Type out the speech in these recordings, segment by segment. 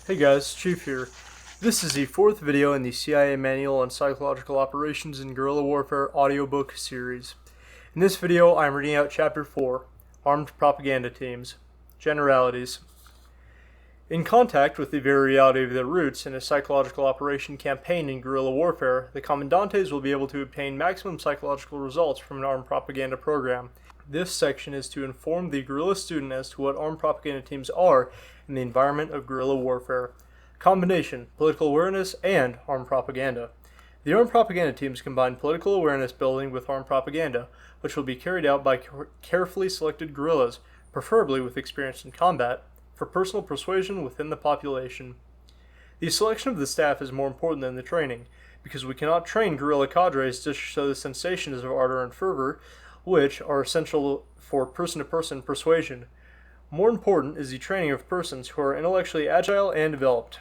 Hey guys, Chief here. This is the fourth video in the CIA Manual on Psychological Operations in Guerrilla Warfare audiobook series. In this video, I am reading out Chapter 4, Armed Propaganda Teams. Generalities. In contact with the very reality of their roots in a psychological operation campaign in guerrilla warfare, the commandantes will be able to obtain maximum psychological results from an armed propaganda program. This section is to inform the guerrilla student as to what armed propaganda teams are in the environment of guerrilla warfare. Combination, political awareness, and armed propaganda. The armed propaganda teams combine political awareness building with armed propaganda, which will be carried out by carefully selected guerrillas, preferably with experience in combat, for personal persuasion within the population. The selection of the staff is more important than the training, because we cannot train guerrilla cadres to show the sensations of ardor and fervor, which are essential for person-to-person persuasion. More important is the training of persons who are intellectually agile and developed.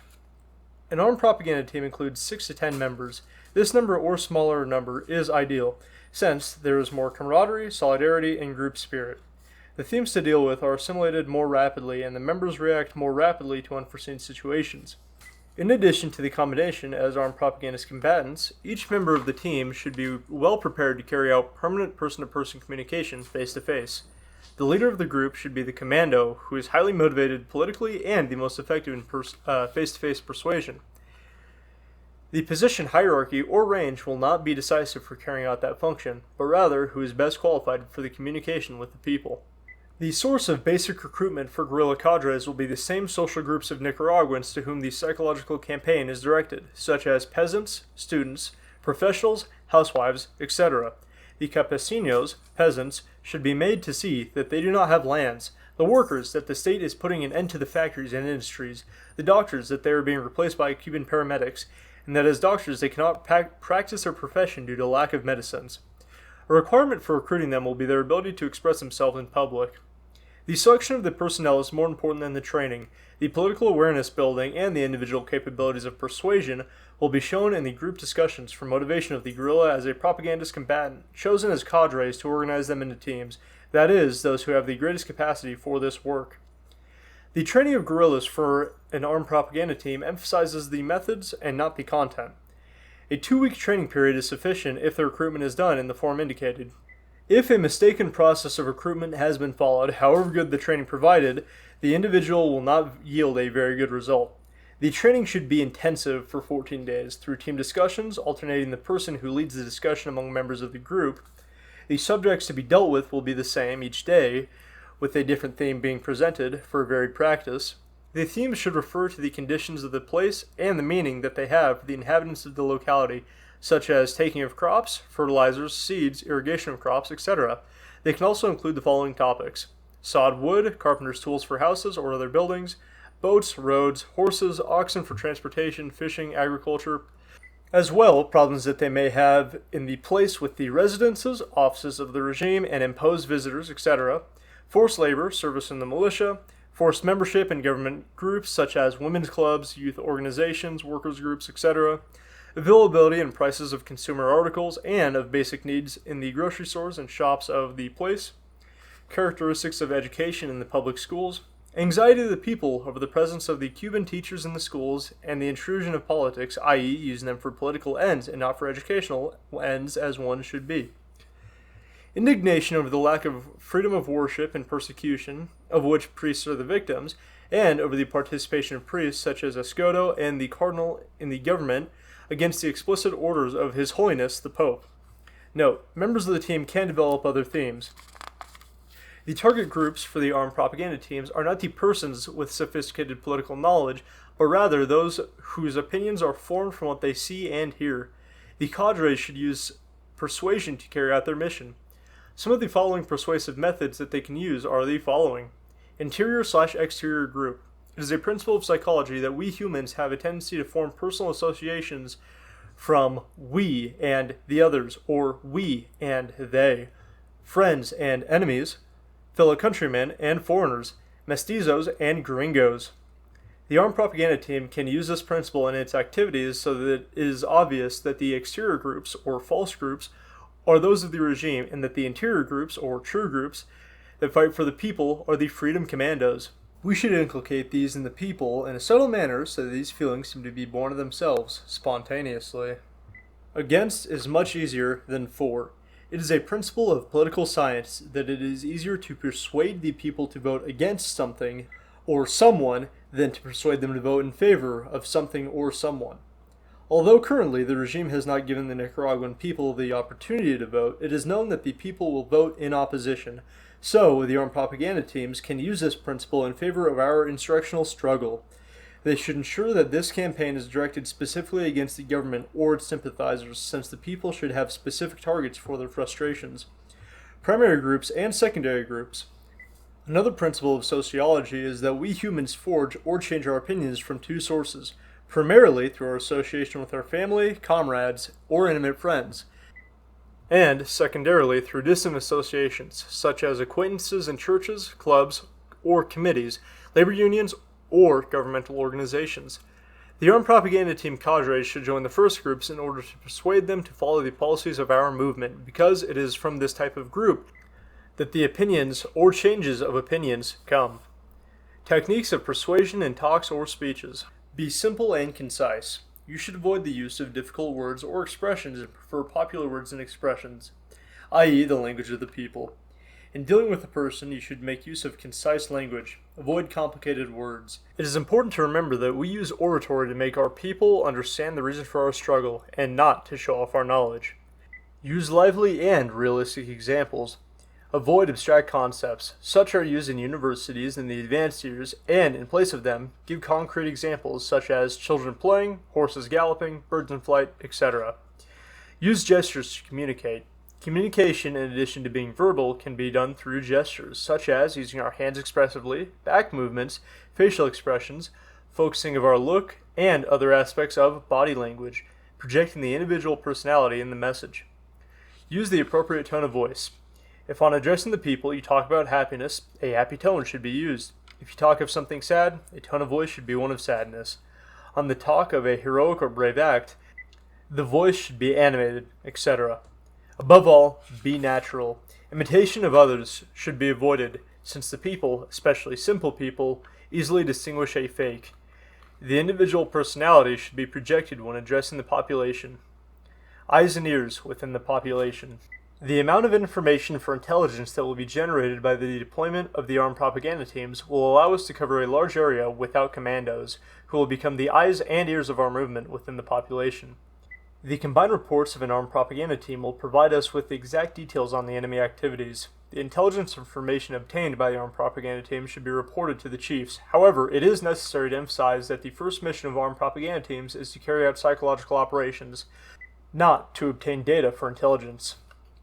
An armed propaganda team includes 6 to 10 members. This number or smaller number is ideal, since there is more camaraderie, solidarity, and group spirit. The themes to deal with are assimilated more rapidly, and the members react more rapidly to unforeseen situations. In addition to the combination as armed propagandist combatants, each member of the team should be well prepared to carry out permanent person-to-person communication face-to-face. The leader of the group should be the commando, who is highly motivated politically and the most effective in face-to-face persuasion. The position hierarchy or range will not be decisive for carrying out that function, but rather who is best qualified for the communication with the people. The source of basic recruitment for guerrilla cadres will be the same social groups of Nicaraguans to whom the psychological campaign is directed, such as peasants, students, professionals, housewives, etc. The campesinos, peasants, should be made to see that they do not have lands, the workers that the state is putting an end to the factories and industries, the doctors that they are being replaced by Cuban paramedics, and that as doctors they cannot practice their profession due to lack of medicines. A requirement for recruiting them will be their ability to express themselves in public. The selection of the personnel is more important than the training. The political awareness building and the individual capabilities of persuasion will be shown in the group discussions for motivation of the guerrilla as a propagandist combatant, chosen as cadres to organize them into teams, that is, those who have the greatest capacity for this work. The training of guerrillas for an armed propaganda team emphasizes the methods and not the content. A 2-week training period is sufficient if the recruitment is done in the form indicated. If a mistaken process of recruitment has been followed, however good the training provided, the individual will not yield a very good result. The training should be intensive for 14 days through team discussions, alternating the person who leads the discussion among members of the group. The subjects to be dealt with will be the same each day, with a different theme being presented for varied practice. The themes should refer to the conditions of the place and the meaning that they have for the inhabitants of the locality, such as taking of crops, fertilizers, seeds, irrigation of crops, etc. They can also include the following topics: sawed wood, carpenter's tools for houses or other buildings, boats, roads, horses, oxen for transportation, fishing, agriculture, as well problems that they may have in the place with the residences, offices of the regime, and imposed visitors, etc. Forced labor, service in the militia, forced membership in government groups such as women's clubs, youth organizations, workers groups, etc. Availability and prices of consumer articles and of basic needs in the grocery stores and shops of the place, characteristics of education in the public schools, anxiety of the people over the presence of the Cuban teachers in the schools, and the intrusion of politics, i.e. using them for political ends and not for educational ends as one should be. Indignation over the lack of freedom of worship and persecution, of which priests are the victims, and over the participation of priests such as Escoto and the Cardinal in the government, against the explicit orders of His Holiness the Pope. Note, members of the team can develop other themes. The target groups for the armed propaganda teams are not the persons with sophisticated political knowledge, but rather those whose opinions are formed from what they see and hear. The cadres should use persuasion to carry out their mission. Some of the following persuasive methods that they can use are the following. Interior/exterior group. It is a principle of psychology that we humans have a tendency to form personal associations from we and the others, or we and they, friends and enemies, fellow countrymen and foreigners, mestizos and gringos. The armed propaganda team can use this principle in its activities so that it is obvious that the exterior groups, or false groups, are those of the regime, and that the interior groups, or true groups, that fight for the people are the freedom commandos. We should inculcate these in the people in a subtle manner so that these feelings seem to be born of themselves, spontaneously. Against is much easier than for. It is a principle of political science that it is easier to persuade the people to vote against something or someone than to persuade them to vote in favor of something or someone. Although currently the regime has not given the Nicaraguan people the opportunity to vote, it is known that the people will vote in opposition. So, the armed propaganda teams can use this principle in favor of our insurrectional struggle. They should ensure that this campaign is directed specifically against the government or its sympathizers, since the people should have specific targets for their frustrations. Primary groups and secondary groups. Another principle of sociology is that we humans forge or change our opinions from two sources, primarily through our association with our family, comrades, or intimate friends, and secondarily through distant associations, such as acquaintances in churches, clubs, or committees, labor unions, or governmental organizations. The armed propaganda team cadres should join the first groups in order to persuade them to follow the policies of our movement, because it is from this type of group that the opinions or changes of opinions come. Techniques of persuasion in talks or speeches. Be simple and concise. You should avoid the use of difficult words or expressions and prefer popular words and expressions, i.e. the language of the people. In dealing with a person, you should make use of concise language. Avoid complicated words. It is important to remember that we use oratory to make our people understand the reason for our struggle, and not to show off our knowledge. Use lively and realistic examples. Avoid abstract concepts. Such are used in universities in the advanced years, and in place of them, give concrete examples such as children playing, horses galloping, birds in flight, etc. Use gestures to communicate. Communication, in addition to being verbal, can be done through gestures, such as using our hands expressively, back movements, facial expressions, focusing of our look, and other aspects of body language, projecting the individual personality in the message. Use the appropriate tone of voice. If on addressing the people you talk about happiness, a happy tone should be used. If you talk of something sad, a tone of voice should be one of sadness. On the talk of a heroic or brave act, the voice should be animated, etc. Above all, be natural. Imitation of others should be avoided, since the people, especially simple people, easily distinguish a fake. The individual personality should be projected when addressing the population. Eyes and ears within the population. The amount of information for intelligence that will be generated by the deployment of the armed propaganda teams will allow us to cover a large area without commandos, who will become the eyes and ears of our movement within the population. The combined reports of an armed propaganda team will provide us with the exact details on the enemy activities. The intelligence information obtained by the armed propaganda team should be reported to the chiefs. However, it is necessary to emphasize that the first mission of armed propaganda teams is to carry out psychological operations, not to obtain data for intelligence.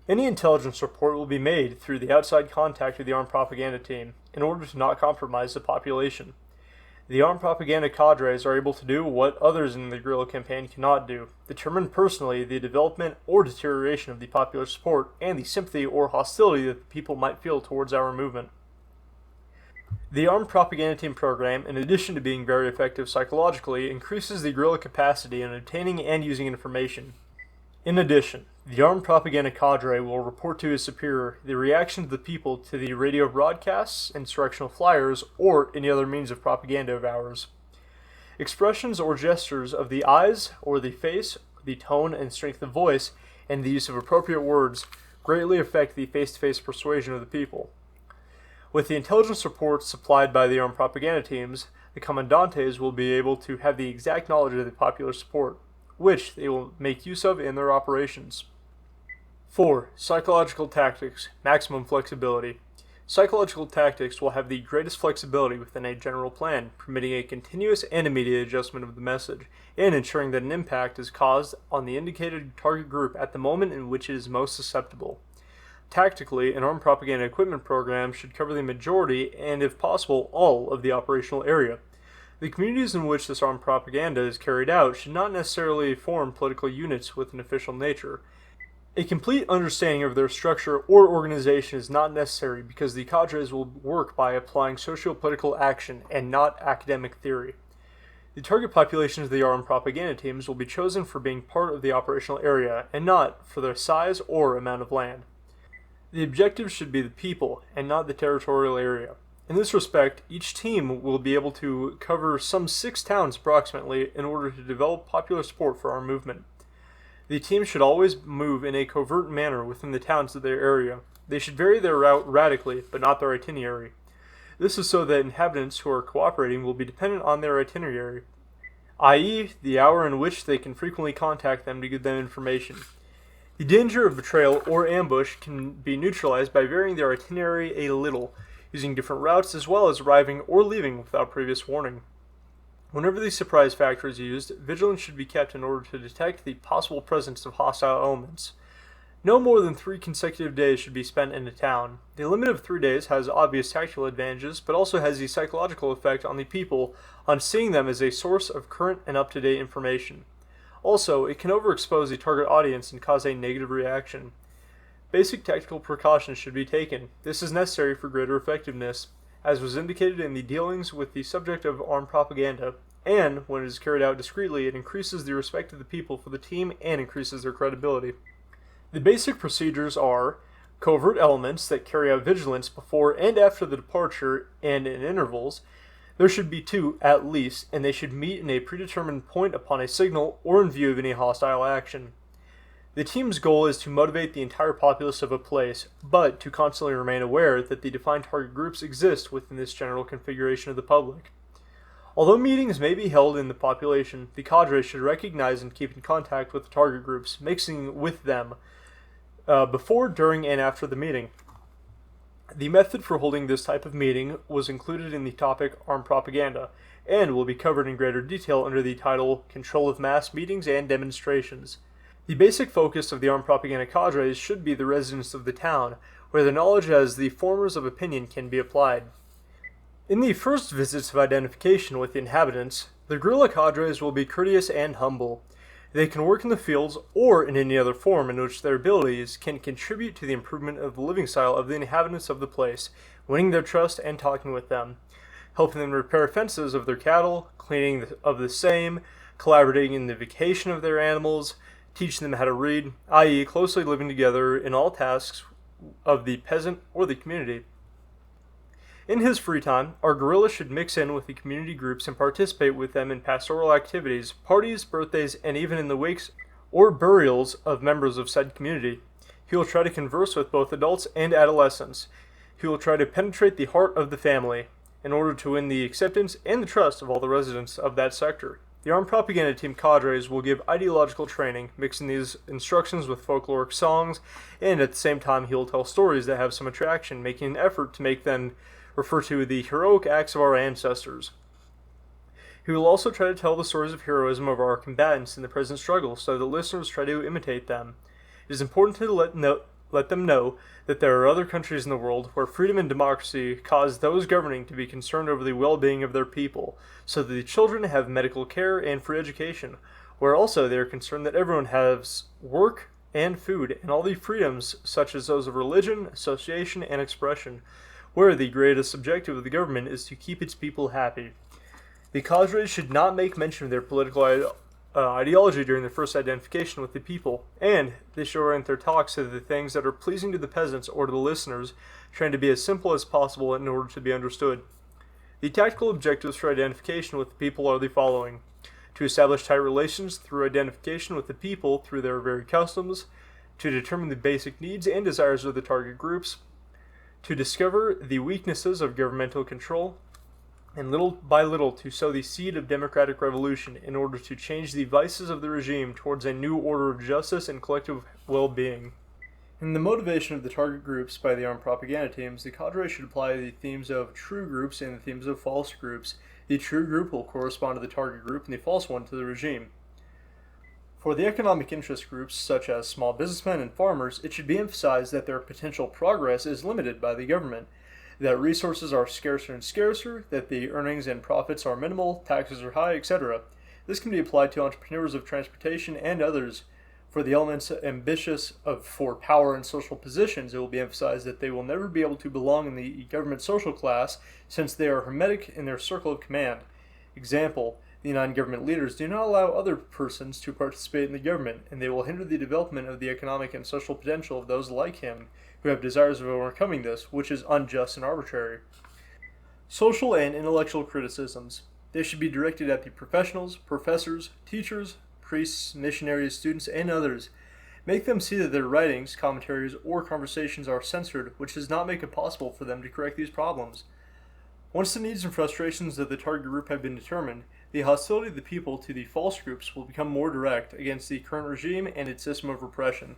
Any intelligence report will be made through the outside contact of the armed propaganda team, in order to not compromise the population. The armed propaganda cadres are able to do what others in the guerrilla campaign cannot do: determine personally the development or deterioration of the popular support and the sympathy or hostility that the people might feel towards our movement. The armed propaganda team program, in addition to being very effective psychologically, increases the guerrilla capacity in obtaining and using information. In addition, the armed propaganda cadre will report to his superior the reaction of the people to the radio broadcasts, insurrectional flyers, or any other means of propaganda of ours. Expressions or gestures of the eyes or the face, the tone and strength of voice, and the use of appropriate words greatly affect the face-to-face persuasion of the people. With the intelligence reports supplied by the armed propaganda teams, the commandantes will be able to have the exact knowledge of the popular support, which they will make use of in their operations. 4. Psychological tactics, maximum flexibility. Psychological tactics will have the greatest flexibility within a general plan, permitting a continuous and immediate adjustment of the message, and ensuring that an impact is caused on the indicated target group at the moment in which it is most susceptible. Tactically, an armed propaganda equipment program should cover the majority, and if possible, all of the operational area. The communities in which this armed propaganda is carried out should not necessarily form political units with an official nature. A complete understanding of their structure or organization is not necessary because the cadres will work by applying socio-political action and not academic theory. The target populations of the armed propaganda teams will be chosen for being part of the operational area and not for their size or amount of land. The objective should be the people and not the territorial area. In this respect, each team will be able to cover some 6 towns approximately in order to develop popular support for our movement. The team should always move in a covert manner within the towns of their area. They should vary their route radically, but not their itinerary. This is so that inhabitants who are cooperating will be dependent on their itinerary, i.e., the hour in which they can frequently contact them to give them information. The danger of betrayal or ambush can be neutralized by varying their itinerary a little, using different routes as well as arriving or leaving without previous warning. Whenever the surprise factor is used, vigilance should be kept in order to detect the possible presence of hostile elements. No more than 3 consecutive days should be spent in a town. The limit of 3 days has obvious tactical advantages, but also has a psychological effect on the people on seeing them as a source of current and up-to-date information. Also, it can overexpose the target audience and cause a negative reaction. Basic tactical precautions should be taken. This is necessary for greater effectiveness, as was indicated in the dealings with the subject of armed propaganda, and when it is carried out discreetly, it increases the respect of the people for the team and increases their credibility. The basic procedures are covert elements that carry out vigilance before and after the departure and in intervals. There should be 2 at least, and they should meet in a predetermined point upon a signal or in view of any hostile action. The team's goal is to motivate the entire populace of a place, but to constantly remain aware that the defined target groups exist within this general configuration of the public. Although meetings may be held in the population, the cadre should recognize and keep in contact with the target groups, mixing with them before, during, and after the meeting. The method for holding this type of meeting was included in the topic Armed Propaganda, and will be covered in greater detail under the title Control of Mass Meetings and Demonstrations. The basic focus of the armed propaganda cadres should be the residents of the town, where the knowledge as the formers of opinion can be applied. In the first visits of identification with the inhabitants, the guerrilla cadres will be courteous and humble. They can work in the fields or in any other form in which their abilities can contribute to the improvement of the living style of the inhabitants of the place, winning their trust and talking with them, helping them repair fences of their cattle, cleaning of the same, collaborating in the vacation of their animals, teaching them how to read, i.e., closely living together in all tasks of the peasant or the community. In his free time, our guerrilla should mix in with the community groups and participate with them in pastoral activities, parties, birthdays, and even in the wakes or burials of members of said community. He will try to converse with both adults and adolescents. He will try to penetrate the heart of the family in order to win the acceptance and the trust of all the residents of that sector. The armed propaganda team cadres will give ideological training, mixing these instructions with folkloric songs, and at the same time he will tell stories that have some attraction, making an effort to make them refer to the heroic acts of our ancestors. He will also try to tell the stories of heroism of our combatants in the present struggle, so that listeners try to imitate them. It is important to let them know that there are other countries in the world where freedom and democracy cause those governing to be concerned over the well-being of their people, so that the children have medical care and free education, where also they are concerned that everyone has work and food, and all the freedoms such as those of religion, association, and expression, where the greatest objective of the government is to keep its people happy. The cadres should not make mention of their political ideology during their first identification with the people, and they should orient their talks to the things that are pleasing to the peasants or to the listeners, trying to be as simple as possible in order to be understood. The tactical objectives for identification with the people are the following: to establish tight relations through identification with the people through their very customs, to determine the basic needs and desires of the target groups, to discover the weaknesses of governmental control, and little by little to sow the seed of democratic revolution in order to change the vices of the regime towards a new order of justice and collective well-being. In the motivation of the target groups by the armed propaganda teams, the cadre should apply the themes of true groups and the themes of false groups. The true group will correspond to the target group and the false one to the regime. For the economic interest groups, such as small businessmen and farmers, it should be emphasized that their potential progress is limited by the government, that resources are scarcer and scarcer, that the earnings and profits are minimal, taxes are high, etc. This can be applied to entrepreneurs of transportation and others. For the elements ambitious for power and social positions, it will be emphasized that they will never be able to belong in the government social class, since they are hermetic in their circle of command. Example: the non-government leaders do not allow other persons to participate in the government, and they will hinder the development of the economic and social potential of those like him, who have desires of overcoming this, which is unjust and arbitrary. Social and intellectual criticisms. They should be directed at the professionals, professors, teachers, priests, missionaries, students, and others. Make them see that their writings, commentaries, or conversations are censored, which does not make it possible for them to correct these problems. Once the needs and frustrations of the target group have been determined, the hostility of the people to the false groups will become more direct against the current regime and its system of repression.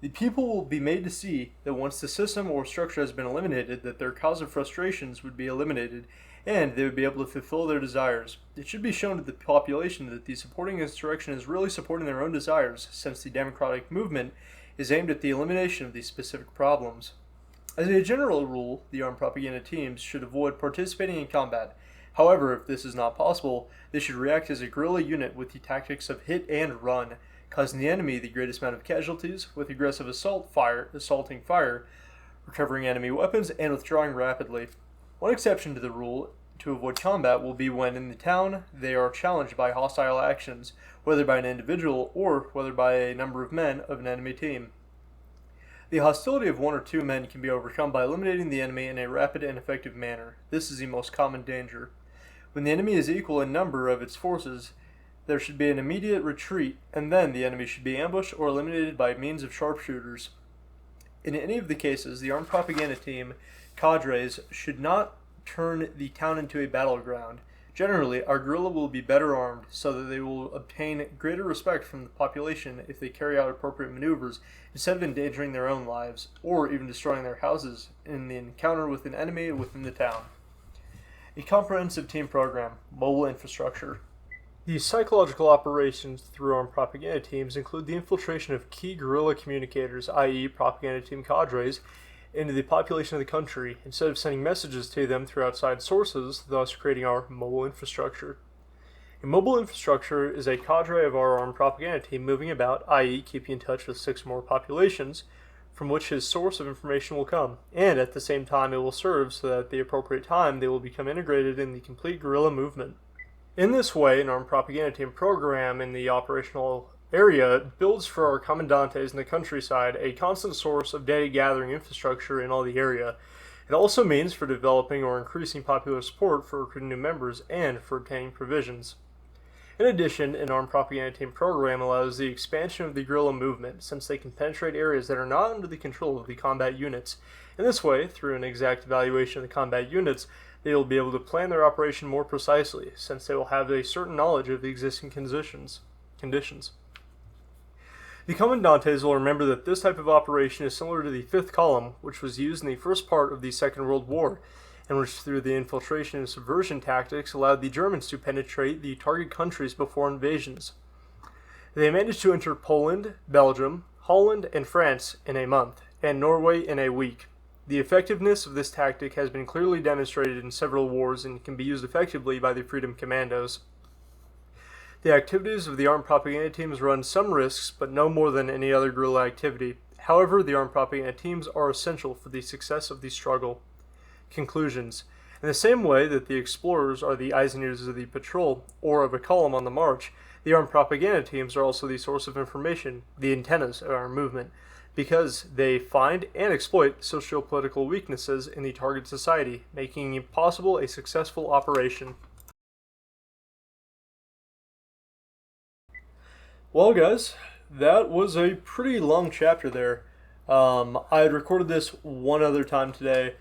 The people will be made to see that once the system or structure has been eliminated, that their cause of frustrations would be eliminated, and they would be able to fulfill their desires. It should be shown to the population that the supporting insurrection is really supporting their own desires, since the democratic movement is aimed at the elimination of these specific problems. As a general rule, the armed propaganda teams should avoid participating in combat. However, if this is not possible, they should react as a guerrilla unit with the tactics of hit and run, causing the enemy the greatest amount of casualties with aggressive assaulting fire, recovering enemy weapons, and withdrawing rapidly. One exception to the rule to avoid combat will be when in the town they are challenged by hostile actions, whether by an individual or whether by a number of men of an enemy team. The hostility of one or two men can be overcome by eliminating the enemy in a rapid and effective manner. This is the most common danger. When the enemy is equal in number of its forces, there should be an immediate retreat, and then the enemy should be ambushed or eliminated by means of sharpshooters. In any of the cases, the armed propaganda team cadres should not turn the town into a battleground. Generally, our guerrilla will be better armed so that they will obtain greater respect from the population if they carry out appropriate maneuvers instead of endangering their own lives or even destroying their houses in the encounter with an enemy within the town. A comprehensive team program, mobile infrastructure. These psychological operations through armed propaganda teams include the infiltration of key guerrilla communicators, i.e. propaganda team cadres, into the population of the country instead of sending messages to them through outside sources, thus creating our mobile infrastructure. A mobile infrastructure is a cadre of our armed propaganda team moving about, i.e. keeping in touch with 6 more populations, from which his source of information will come, and at the same time it will serve so that at the appropriate time they will become integrated in the complete guerrilla movement. In this way, an armed propaganda team program in the operational area builds for our commandantes in the countryside a constant source of data gathering infrastructure in all the area. It also means for developing or increasing popular support for recruiting new members and for obtaining provisions. In addition, an armed propaganda team program allows the expansion of the guerrilla movement since they can penetrate areas that are not under the control of the combat units. In this way, through an exact evaluation of the combat units, they will be able to plan their operation more precisely since they will have a certain knowledge of the existing conditions. The commandantes will remember that this type of operation is similar to the fifth column, which was used in the first part of the Second World War, and which through the infiltration and subversion tactics allowed the Germans to penetrate the target countries before invasions. They managed to enter Poland, Belgium, Holland, and France in a month, and Norway in a week. The effectiveness of this tactic has been clearly demonstrated in several wars and can be used effectively by the Freedom Commandos. The activities of the armed propaganda teams run some risks, but no more than any other guerrilla activity. However, the armed propaganda teams are essential for the success of the struggle. Conclusions. In the same way that the explorers are the eyes and ears of the patrol, or of a column on the march, the armed propaganda teams are also the source of information, the antennas of our movement, because they find and exploit socio-political weaknesses in the target society, making possible a successful operation. Well, guys, that was a pretty long chapter there. I had recorded this one other time today,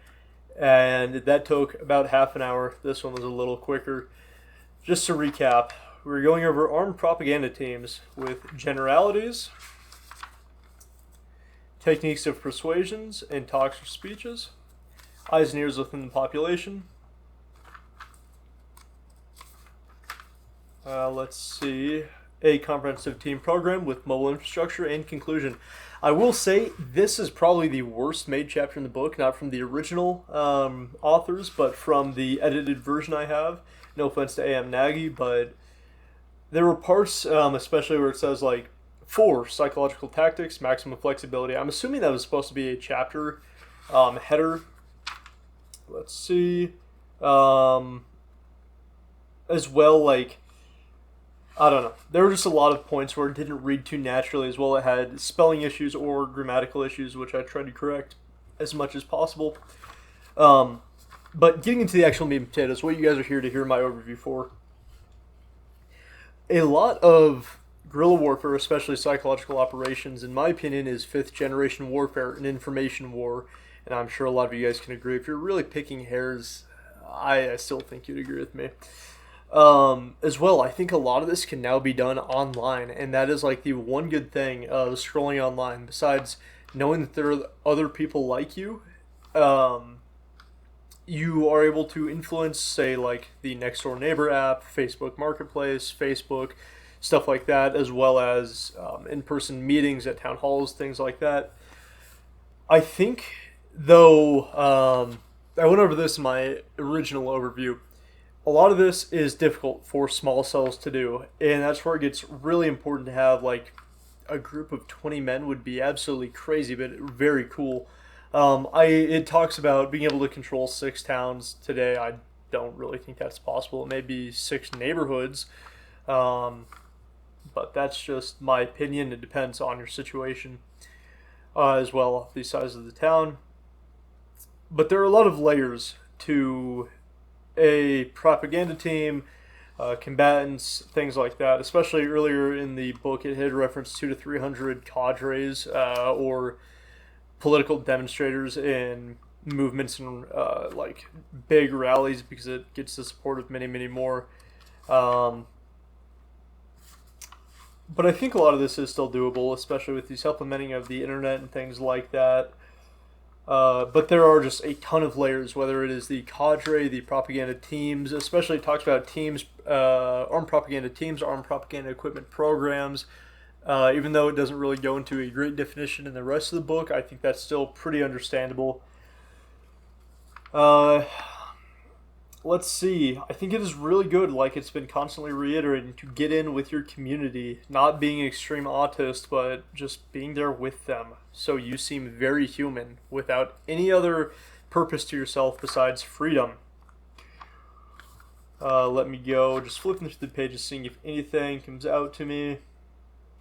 and that took about half an hour. This one was a little quicker. Just to recap, we were going over armed propaganda teams with generalities, techniques of persuasions and talks or speeches, eyes and ears within the population. Let's see. A comprehensive team program with mobile infrastructure, and conclusion. I will say this is probably the worst made chapter in the book, not from the original authors, but from the edited version I have. No offense to A.M. Nagy, but there were parts, especially where it says like 4 psychological tactics, maximum flexibility. I'm assuming that was supposed to be a chapter header. Let's see. As well, like, I don't know. There were just a lot of points where it didn't read too naturally as well. It had spelling issues or grammatical issues, which I tried to correct as much as possible. But getting into the actual meat and potatoes, what you guys are here to hear my overview for. A lot of guerrilla warfare, especially psychological operations, in my opinion, is fifth generation warfare, an information war. And I'm sure a lot of you guys can agree. If you're really picking hairs, I still think you'd agree with me. As well, I think a lot of this can now be done online, and that is like the one good thing of scrolling online, besides knowing that there are other people like you. You are able to influence, say, like the next door neighbor app, Facebook Marketplace, Facebook, stuff like that, as well as in-person meetings at town halls, things like that. I think, though, I went over this in my original overview. A lot of this is difficult for small cells to do, and that's where it gets really important to have like a group of 20 men would be absolutely crazy, but very cool. It talks about being able to control 6 towns today. I don't really think that's possible. It may be 6 neighborhoods, but that's just my opinion. It depends on your situation as well, the size of the town. But there are a lot of layers to a propaganda team, combatants, things like that. Especially earlier in the book, it had referenced 200 to 300 cadres or political demonstrators in movements and like big rallies, because it gets the support of many, many more. But I think a lot of this is still doable, especially with the supplementing of the internet and things like that. But there are just a ton of layers, whether it is the cadre, the propaganda teams, especially it talks about teams, armed propaganda teams, armed propaganda equipment programs. Even though it doesn't really go into a great definition in the rest of the book, I think that's still pretty understandable. Let's see. I think it is really good, like it's been constantly reiterating, to get in with your community, not being an extreme autist, but just being there with them. So you seem very human, without any other purpose to yourself besides freedom. Let me go, just flipping through the pages, seeing if anything comes out to me.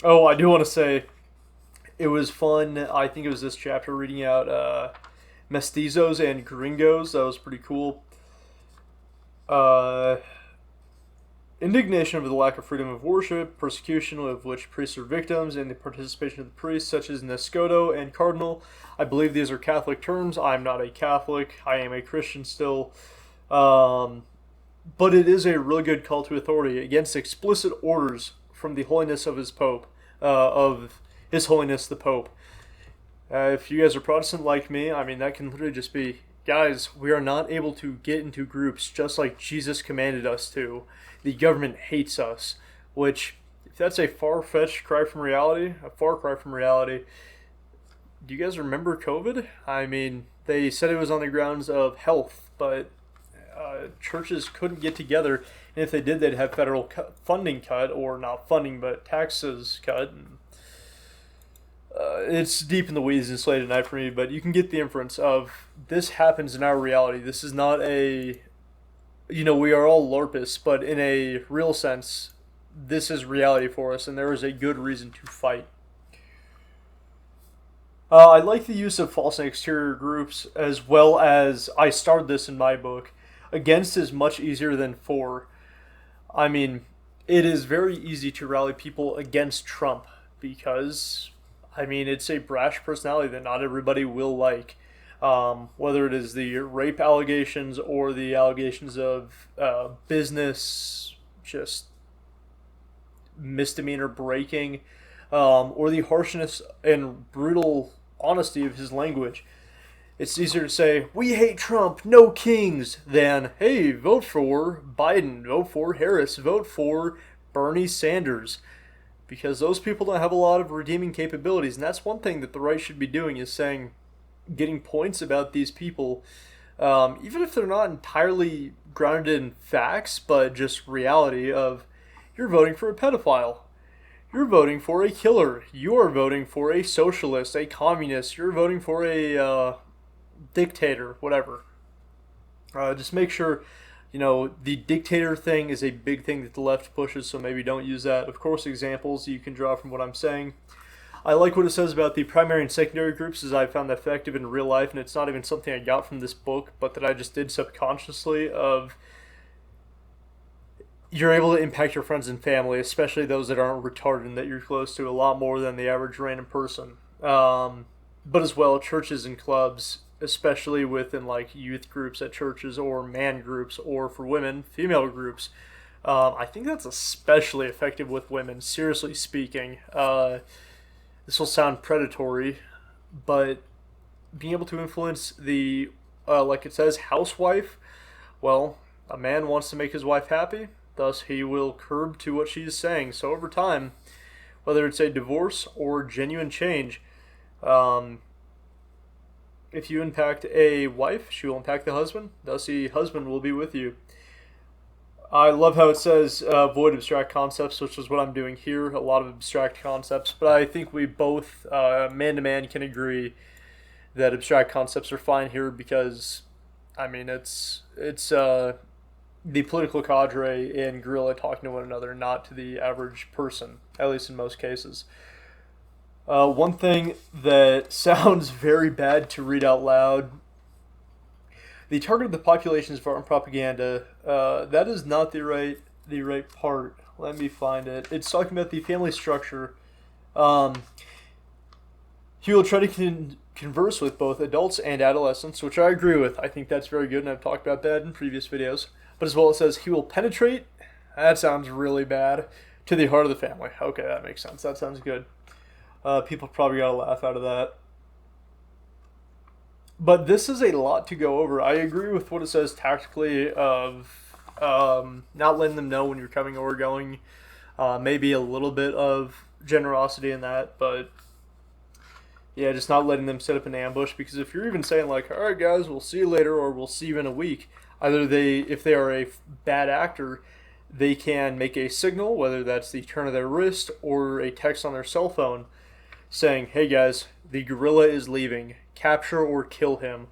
Oh, I do want to say, it was fun. I think it was this chapter reading out Mestizos and Gringos. That was pretty cool. Indignation over the lack of freedom of worship, persecution of which priests are victims, and the participation of the priests such as Nescoto and Cardinal. I believe these are Catholic terms. I'm not a Catholic. I am a Christian still. But it is a really good call to authority against explicit orders from the holiness of his Pope, of His Holiness the Pope. If you guys are Protestant like me, I mean, that can literally just be, guys, we are not able to get into groups just like Jesus commanded us to. The government hates us, which, if that's a far-fetched cry from reality, a far cry from reality, do you guys remember COVID? I mean, they said it was on the grounds of health, but churches couldn't get together, and if they did, they'd have federal funding cut, or not funding, but taxes cut. And, it's deep in the weeds and late at night for me, but you can get the inference of this happens in our reality. This is not a, we are all LARPists, but in a real sense, this is reality for us, and there is a good reason to fight. I like the use of false and exterior groups, as well as, I started this in my book, against is much easier than for. I mean, it is very easy to rally people against Trump, because, I mean, it's a brash personality that not everybody will like. Whether it is the rape allegations or the allegations of business, just misdemeanor breaking, or the harshness and brutal honesty of his language. It's easier to say, we hate Trump, no kings, than, hey, vote for Biden, vote for Harris, vote for Bernie Sanders. Because those people don't have a lot of redeeming capabilities, and that's one thing that the right should be doing, is saying, getting points about these people, even if they're not entirely grounded in facts, but just reality of, you're voting for a pedophile. You're voting for a killer. You're voting for a socialist, a communist. You're voting for a dictator, whatever. Just make sure, the dictator thing is a big thing that the left pushes, so maybe don't use that. Of course, examples you can draw from what I'm saying. I like what it says about the primary and secondary groups, as I found that effective in real life, and it's not even something I got from this book, but that I just did subconsciously. Of you're able to impact your friends and family, especially those that aren't retarded and that you're close to, a lot more than the average random person. But as well, churches and clubs, especially within like youth groups at churches, or man groups, or for women, female groups. I think that's especially effective with women. Seriously speaking, this will sound predatory, but being able to influence the, like it says, housewife. Well, a man wants to make his wife happy, thus he will curb to what she's saying. So over time, whether it's a divorce or genuine change, if you impact a wife, she will impact the husband. Thus, the husband will be with you. I love how it says avoid abstract concepts, which is what I'm doing here. A lot of abstract concepts, but I think we both, man to man, can agree that abstract concepts are fine here because, I mean, it's the political cadre and guerrilla talking to one another, not to the average person, at least in most cases. One thing that sounds very bad to read out loud: the target of the populations of armed propaganda. That is not the right part. Let me find it. It's talking about the family structure. He will try to converse with both adults and adolescents, which I agree with. I think that's very good, and I've talked about that in previous videos. But as well, it says he will penetrate. That sounds really bad. To the heart of the family. Okay, that makes sense. That sounds good. People probably got a laugh out of that. But this is a lot to go over. I agree with what it says tactically of not letting them know when you're coming or going. Maybe a little bit of generosity in that, but yeah, just not letting them set up an ambush. Because if you're even saying like, all right guys, we'll see you later, or we'll see you in a week, either if they are a bad actor, they can make a signal, whether that's the turn of their wrist or a text on their cell phone saying, hey guys, the guerrilla is leaving, capture or kill him.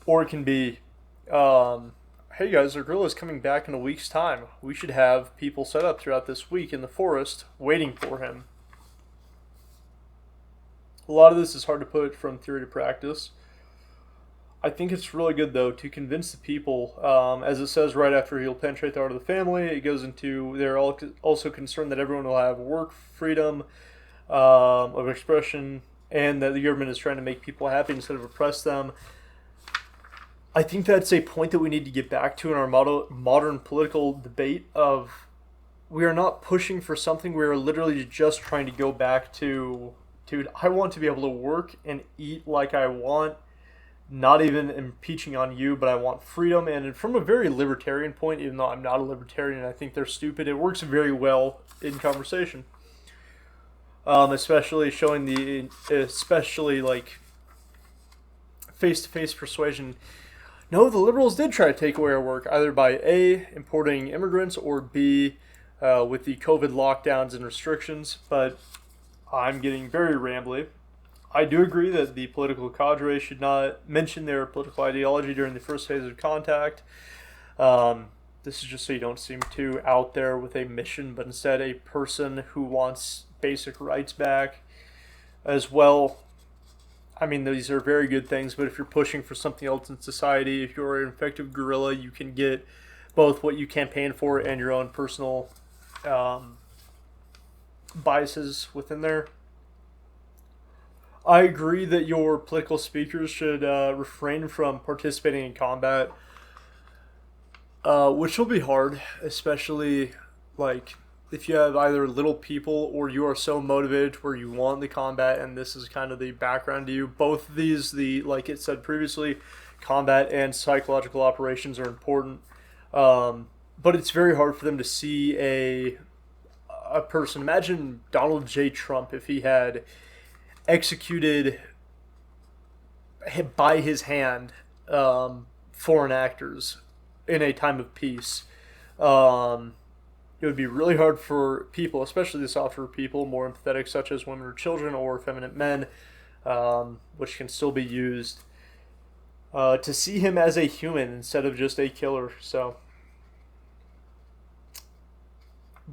Or it can be, hey guys, the guerrilla is coming back in a week's time. We should have people set up throughout this week in the forest waiting for him. A lot of this is hard to put from theory to practice. I think it's really good, though, to convince the people, as it says right after he'll penetrate the heart of the family, it goes into, they're also concerned that everyone will have work freedom of expression, and that the government is trying to make people happy instead of oppress them. I think that's a point that we need to get back to in our modern political debate of, we are not pushing for something, we are literally just trying to go back to, dude, I want to be able to work and eat like I want. Not even impeaching on you, but I want freedom. And from a very libertarian point, even though I'm not a libertarian, I think they're stupid, it works very well in conversation. Especially showing especially like face-to-face persuasion. No, the liberals did try to take away our work, either by A, importing immigrants, or B, with the COVID lockdowns and restrictions. But I'm getting very rambly. I do agree that the political cadre should not mention their political ideology during the first phase of contact. This is just so you don't seem too out there with a mission, but instead a person who wants basic rights back as well. I mean, these are very good things, but if you're pushing for something else in society, if you're an effective guerrilla, you can get both what you campaign for and your own personal biases within there. I agree that your political speakers should refrain from participating in combat, which will be hard, especially like if you have either little people or you are so motivated where you want the combat and this is kind of the background to you. Both of these, like it said previously, combat and psychological operations are important, but it's very hard for them to see a person. Imagine Donald J. Trump if he had executed by his hand foreign actors in a time of peace. It would be really hard for people, especially the softer people, more empathetic, such as women or children or effeminate men, which can still be used, to see him as a human instead of just a killer. So,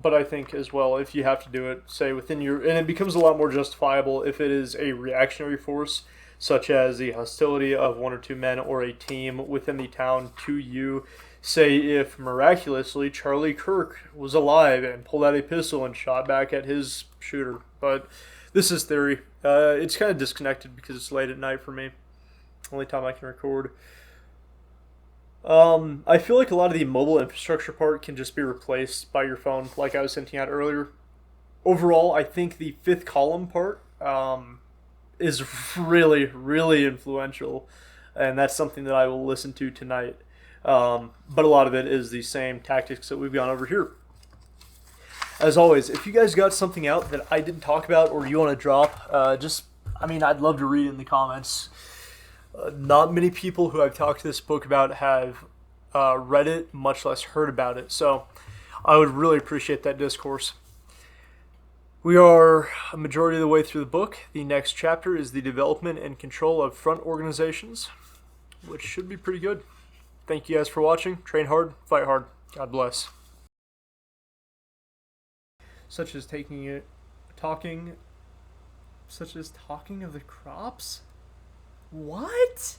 but I think as well, if you have to do it, say within your, and it becomes a lot more justifiable if it is a reactionary force, such as the hostility of one or two men or a team within the town to you. Say if miraculously Charlie Kirk was alive and pulled out a pistol and shot back at his shooter. But this is theory. It's kind of disconnected because it's late at night for me. Only time I can record. I feel like a lot of the mobile infrastructure part can just be replaced by your phone, like I was hinting at earlier. Overall, I think the fifth column part is really, really influential, and that's something that I will listen to tonight. But a lot of it is the same tactics that we've gone over here. As always, if you guys got something out that I didn't talk about or you want to drop, I'd love to read it in the comments. Not many people who I've talked to this book about have read it, much less heard about it. So I would really appreciate that discourse. We are a majority of the way through the book. The next chapter is the development and control of front organizations, which should be pretty good. Thank you guys for watching. Train hard, fight hard. God bless. Such as talking of the crops? What?